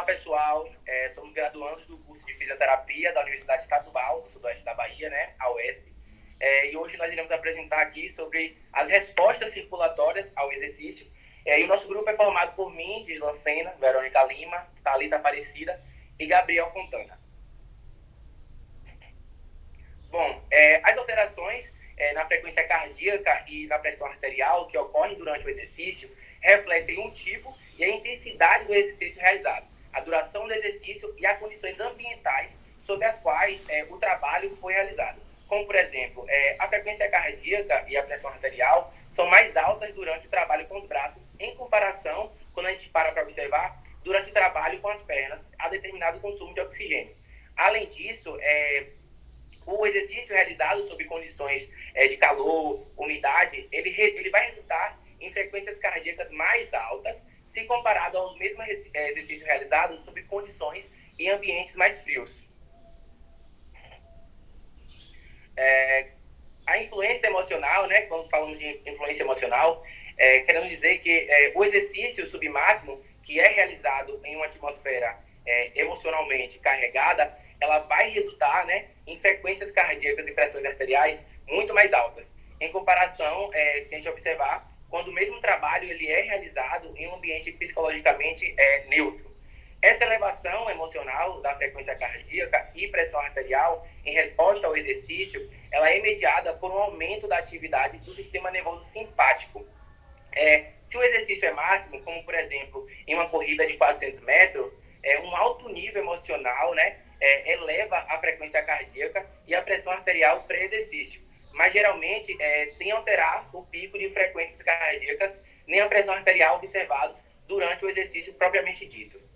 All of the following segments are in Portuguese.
pessoal, somos graduandos do curso de Fisioterapia da Universidade Estadual do Sudoeste da Bahia, né, a UESB, e hoje nós iremos apresentar aqui sobre as respostas circulatórias ao exercício. E o nosso grupo é formado por mim, Gislan Sena, Verônica Lima, Thalita Aparecida e Gabriel Fontana. Bom, as alterações na frequência cardíaca e na pressão arterial que ocorrem durante o exercício refletem um tipo e a intensidade do exercício realizado, a duração do exercício e as condições ambientais sob as quais o trabalho foi realizado. Como, por exemplo, a frequência cardíaca e a pressão arterial são mais altas durante o trabalho com os braços, em comparação, quando a gente para observar, durante o trabalho com as pernas, a determinado consumo de oxigênio. Além disso, o exercício realizado sob condições de calor, umidade, ele vai resultar em frequências cardíacas mais altas, se comparado aos mesmos exercícios realizados sob condições em ambientes mais frios. A influência emocional, né, quando falamos de influência emocional, queremos dizer que o exercício submáximo, que é realizado em uma atmosfera emocionalmente carregada, ela vai resultar, né, em frequências cardíacas e pressões arteriais muito mais altas, em comparação, se a gente observar, quando o mesmo trabalho ele é realizado em um ambiente psicologicamente neutro. Essa elevação emocional da frequência cardíaca e pressão arterial em resposta ao exercício, ela é mediada por um aumento da atividade do sistema nervoso simpático. Se o exercício é máximo, como por exemplo em uma corrida de 400 metros, um alto nível emocional, né, eleva a frequência cardíaca e a pressão arterial pré-exercício, mas geralmente sem alterar o pico de frequências cardíacas nem a pressão arterial observados durante o exercício propriamente dito.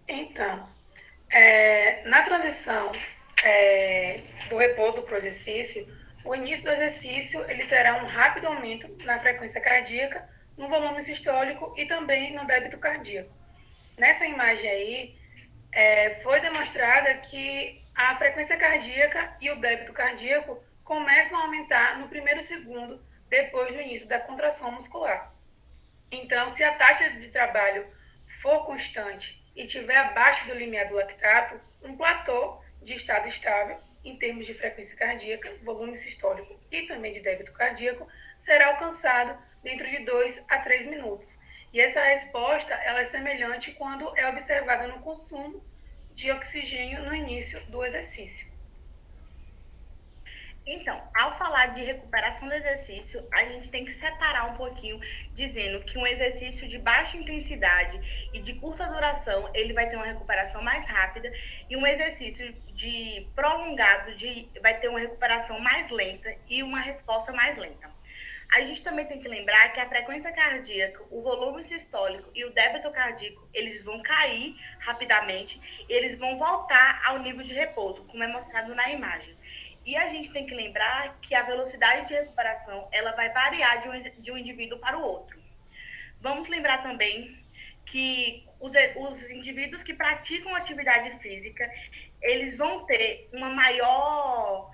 Então, na transição do repouso para o exercício, o início do exercício ele terá um rápido aumento na frequência cardíaca, no volume sistólico e também no débito cardíaco. Nessa imagem aí, foi demonstrada que a frequência cardíaca e o débito cardíaco começam a aumentar no primeiro segundo depois do início da contração muscular. Então, se a taxa de trabalho for constante e estiver abaixo do limiar do lactato, um platô de estado estável, em termos de frequência cardíaca, volume sistólico e também de débito cardíaco, será alcançado dentro de 2 a 3 minutos. E essa resposta ela é semelhante quando é observada no consumo de oxigênio no início do exercício. Então, ao falar de recuperação do exercício, a gente tem que separar um pouquinho, dizendo que um exercício de baixa intensidade e de curta duração, ele vai ter uma recuperação mais rápida, e um exercício de prolongado vai ter uma recuperação mais lenta e uma resposta mais lenta. A gente também tem que lembrar que a frequência cardíaca, o volume sistólico e o débito cardíaco, eles vão cair rapidamente e eles vão voltar ao nível de repouso, como é mostrado na imagem. E a gente tem que lembrar que a velocidade de recuperação ela vai variar de um indivíduo para o outro. Vamos lembrar também que os indivíduos que praticam atividade física, eles vão ter uma maior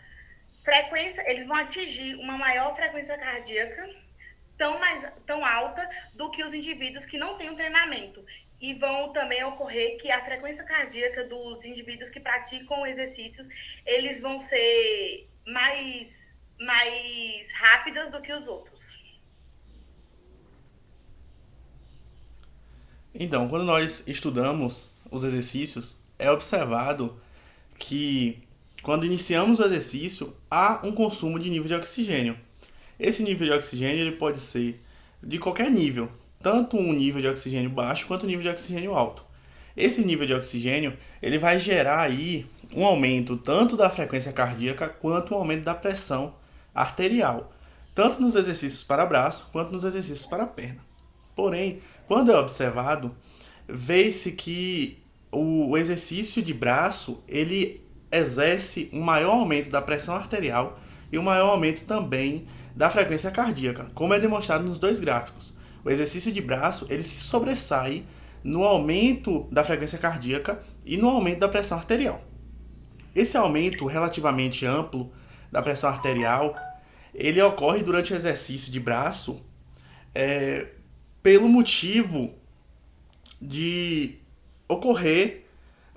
frequência, eles vão atingir uma maior frequência cardíaca tão alta do que os indivíduos que não têm um treinamento. E vão também ocorrer que a frequência cardíaca dos indivíduos que praticam exercícios, eles vão ser mais rápidas do que os outros. Então, quando nós estudamos os exercícios, é observado que quando iniciamos o exercício, há um consumo de nível de oxigênio. Esse nível de oxigênio ele pode ser de qualquer nível, tanto um nível de oxigênio baixo quanto um nível de oxigênio alto. Esse nível de oxigênio ele vai gerar aí um aumento tanto da frequência cardíaca quanto um aumento da pressão arterial, tanto nos exercícios para braço quanto nos exercícios para perna. Porém, quando é observado, vê-se que o exercício de braço ele exerce um maior aumento da pressão arterial e um maior aumento também da frequência cardíaca, como é demonstrado nos dois gráficos. O exercício de braço ele se sobressai no aumento da frequência cardíaca e no aumento da pressão arterial. Esse aumento relativamente amplo da pressão arterial ele ocorre durante o exercício de braço pelo motivo de ocorrer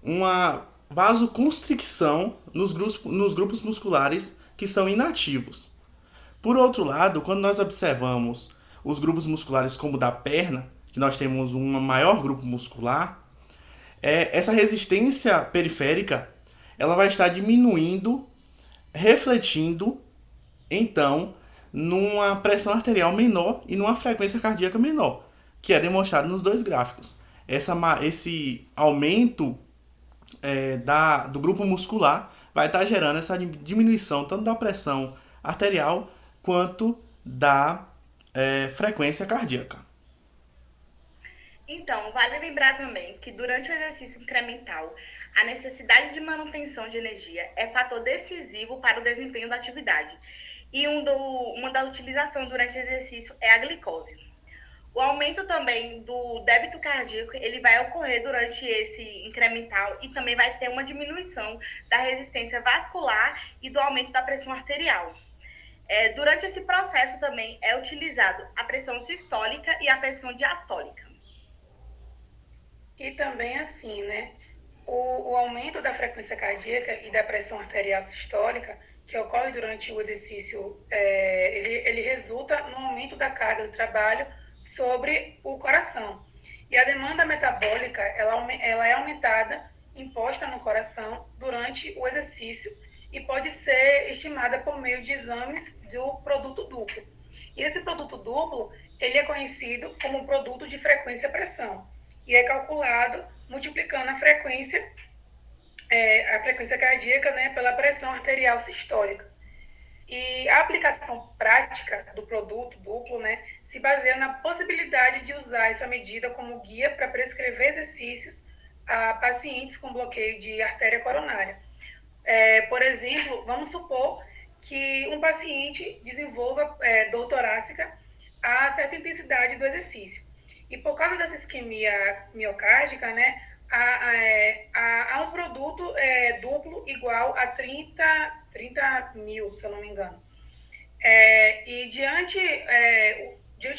uma vasoconstricção nos grupos musculares que são inativos. Por outro lado, quando nós observamos os grupos musculares como o da perna, que nós temos um maior grupo muscular, essa resistência periférica ela vai estar diminuindo, refletindo, então, numa pressão arterial menor e numa frequência cardíaca menor, que é demonstrado nos dois gráficos. Esse aumento do grupo muscular vai estar gerando essa diminuição tanto da pressão arterial quanto da frequência cardíaca. Então, vale lembrar também que durante o exercício incremental, a necessidade de manutenção de energia é fator decisivo para o desempenho da atividade. E uma da utilização durante o exercício é a glicose. O aumento também do débito cardíaco, ele vai ocorrer durante esse incremental e também vai ter uma diminuição da resistência vascular e do aumento da pressão arterial. Durante esse processo também é utilizado a pressão sistólica e a pressão diastólica. E também assim, né? O aumento da frequência cardíaca e da pressão arterial sistólica, que ocorre durante o exercício, ele resulta no aumento da carga do trabalho sobre o coração. E a demanda metabólica, ela é aumentada, imposta no coração durante o exercício e pode ser estimada por meio de exames do produto duplo. E esse produto duplo, ele é conhecido como produto de frequência-pressão e é calculado multiplicando a frequência cardíaca, né, pela pressão arterial sistólica. E a aplicação prática do produto duplo, né, se baseia na possibilidade de usar essa medida como guia para prescrever exercícios a pacientes com bloqueio de artéria coronária. Por exemplo, vamos supor que um paciente desenvolva dor torácica a certa intensidade do exercício. E por causa dessa isquemia miocárdica, né, há um produto duplo igual a 30 mil, se eu não me engano. E diante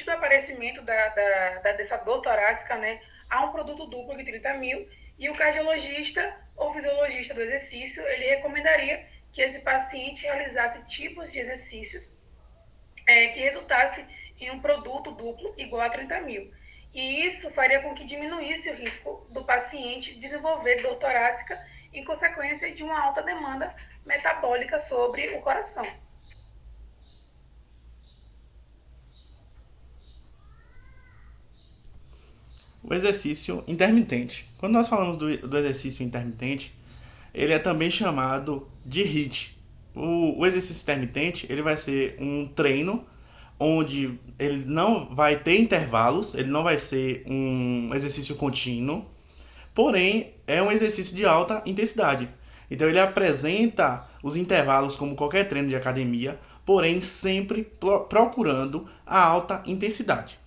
do aparecimento dessa dor torácica, né, há um produto duplo de 30 mil e o cardiologista ou fisiologista do exercício, ele recomendaria que esse paciente realizasse tipos de exercícios que resultasse em um produto duplo igual a 30 mil. E isso faria com que diminuísse o risco do paciente desenvolver dor torácica em consequência de uma alta demanda metabólica sobre o coração. O exercício intermitente. Quando nós falamos do exercício intermitente, ele é também chamado de HIIT. O exercício intermitente ele vai ser um treino onde ele não vai ter intervalos, ele não vai ser um exercício contínuo, porém é um exercício de alta intensidade. Então ele apresenta os intervalos como qualquer treino de academia, porém sempre procurando a alta intensidade.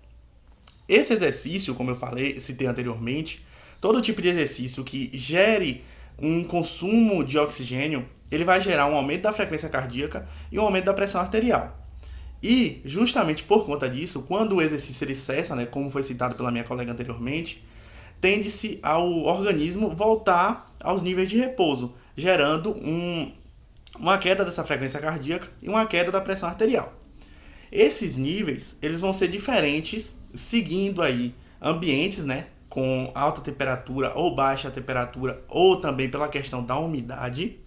Esse exercício, como eu falei, citei anteriormente, todo tipo de exercício que gere um consumo de oxigênio, ele vai gerar um aumento da frequência cardíaca e um aumento da pressão arterial. E, justamente por conta disso, quando o exercício ele cessa, né, como foi citado pela minha colega anteriormente, tende-se ao organismo voltar aos níveis de repouso, gerando uma queda dessa frequência cardíaca e uma queda da pressão arterial. Esses níveis eles vão ser diferentes, seguindo aí ambientes, né, com alta temperatura ou baixa temperatura, ou também pela questão da umidade,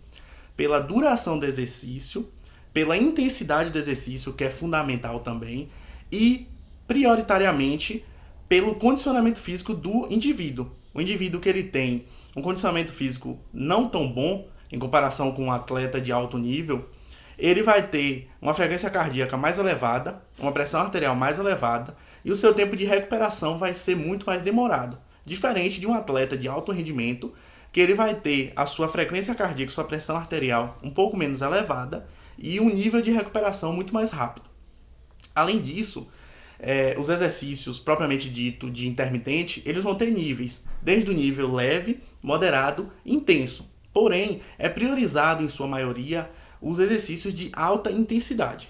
pela duração do exercício, pela intensidade do exercício, que é fundamental também, e prioritariamente pelo condicionamento físico do indivíduo. O indivíduo que ele tem um condicionamento físico não tão bom, em comparação com um atleta de alto nível, ele vai ter uma frequência cardíaca mais elevada, uma pressão arterial mais elevada, e o seu tempo de recuperação vai ser muito mais demorado. Diferente de um atleta de alto rendimento, que ele vai ter a sua frequência cardíaca, sua pressão arterial um pouco menos elevada, e um nível de recuperação muito mais rápido. Além disso, os exercícios propriamente dito de intermitente, eles vão ter níveis, desde o nível leve, moderado e intenso. Porém, é priorizado em sua maioria os exercícios de alta intensidade.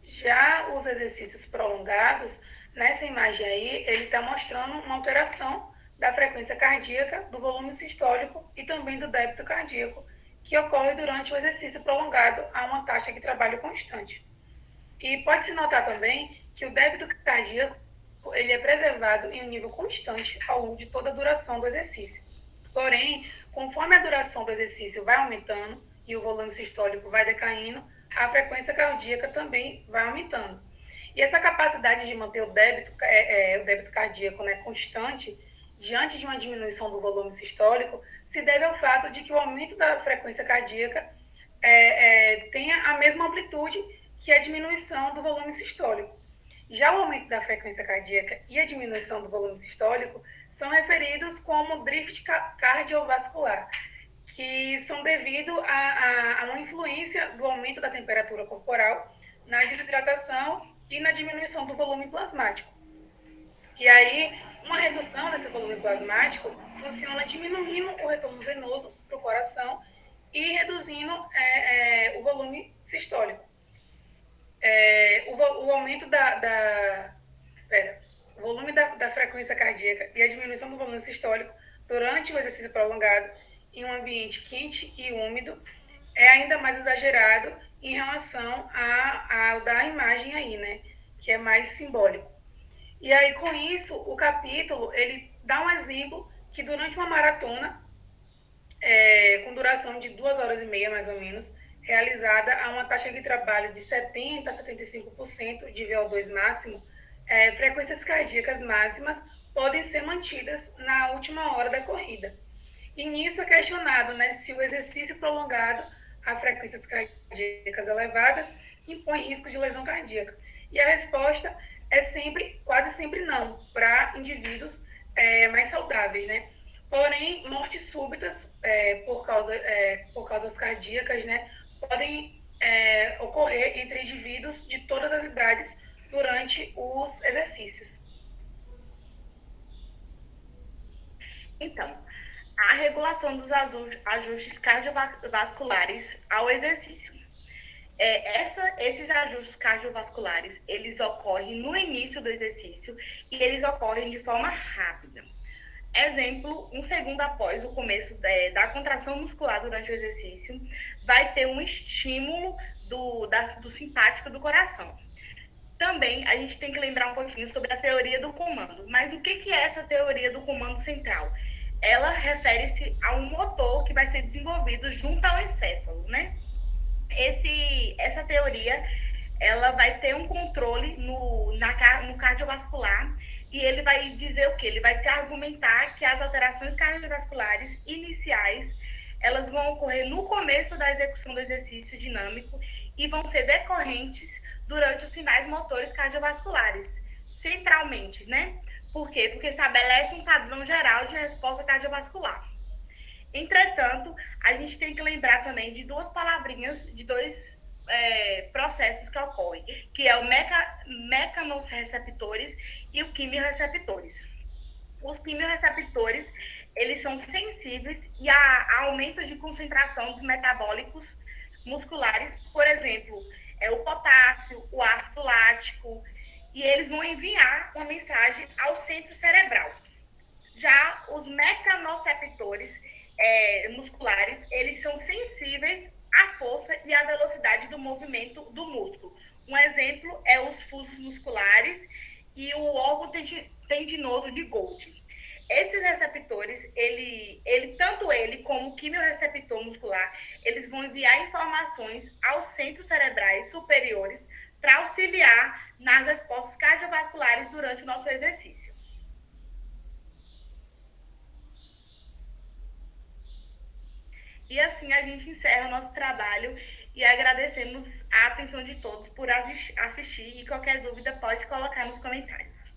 Já os exercícios prolongados, nessa imagem aí, ele está mostrando uma alteração da frequência cardíaca, do volume sistólico e também do débito cardíaco, que ocorre durante o exercício prolongado a uma taxa de trabalho constante. E pode-se notar também que o débito cardíaco ele é preservado em um nível constante ao longo de toda a duração do exercício. Porém, conforme a duração do exercício vai aumentando e o volume sistólico vai decaindo, a frequência cardíaca também vai aumentando. E essa capacidade de manter o débito cardíaco, né, constante, diante de uma diminuição do volume sistólico, se deve ao fato de que o aumento da frequência cardíaca tenha a mesma amplitude que a diminuição do volume sistólico. Já o aumento da frequência cardíaca e a diminuição do volume sistólico são referidos como drift cardiovascular, que são devido a uma influência do aumento da temperatura corporal na desidratação e na diminuição do volume plasmático. E aí, uma redução desse volume plasmático funciona diminuindo o retorno venoso para o coração e reduzindo o volume sistólico. O aumento o volume da frequência cardíaca e a diminuição do volume sistólico durante o exercício prolongado em um ambiente quente e úmido é ainda mais exagerado em relação ao da imagem aí, né? Que é mais simbólico. E aí, com isso, o capítulo, ele dá um exemplo que durante uma maratona, com duração de 2 horas e meia, mais ou menos, realizada a uma taxa de trabalho de 70% a 75% de VO2 máximo, frequências cardíacas máximas podem ser mantidas na última hora da corrida. E nisso é questionado, né, se o exercício prolongado a frequências cardíacas elevadas impõe risco de lesão cardíaca. E a resposta é quase sempre não, para indivíduos mais saudáveis, né? Porém, mortes súbitas por causas cardíacas, né, podem ocorrer entre indivíduos de todas as idades durante os exercícios. Então, a regulação dos ajustes cardiovasculares ao exercício. Esses ajustes cardiovasculares, eles ocorrem no início do exercício e eles ocorrem de forma rápida. Exemplo, 1 segundo após o começo da contração muscular durante o exercício, vai ter um estímulo do simpático do coração. Também a gente tem que lembrar um pouquinho sobre a teoria do comando. Mas o que é essa teoria do comando central? Ela refere-se a um motor que vai ser desenvolvido junto ao encéfalo, né? Essa teoria, ela vai ter um controle no cardiovascular e ele vai dizer o quê? Ele vai se argumentar que as alterações cardiovasculares iniciais, elas vão ocorrer no começo da execução do exercício dinâmico e vão ser decorrentes durante os sinais motores cardiovasculares, centralmente, né? Por quê? Porque estabelece um padrão geral de resposta cardiovascular. Entretanto, a gente tem que lembrar também de duas palavrinhas, de dois processos que ocorrem, que é o mecanosreceptores e o quimiorreceptores. Os quimiorreceptores, eles são sensíveis a aumento de concentração de metabólicos musculares, por exemplo, o potássio, o ácido lático, e eles vão enviar uma mensagem ao centro cerebral. Já os mecanoreceptores musculares, eles são sensíveis à força e à velocidade do movimento do músculo. Um exemplo é os fusos musculares e o órgão tendinoso de Golgi. Esses receptores, tanto ele como o quimiorreceptor muscular, eles vão enviar informações aos centros cerebrais superiores para auxiliar nas respostas cardiovasculares durante o nosso exercício. E assim a gente encerra o nosso trabalho e agradecemos a atenção de todos por assistir e qualquer dúvida pode colocar nos comentários.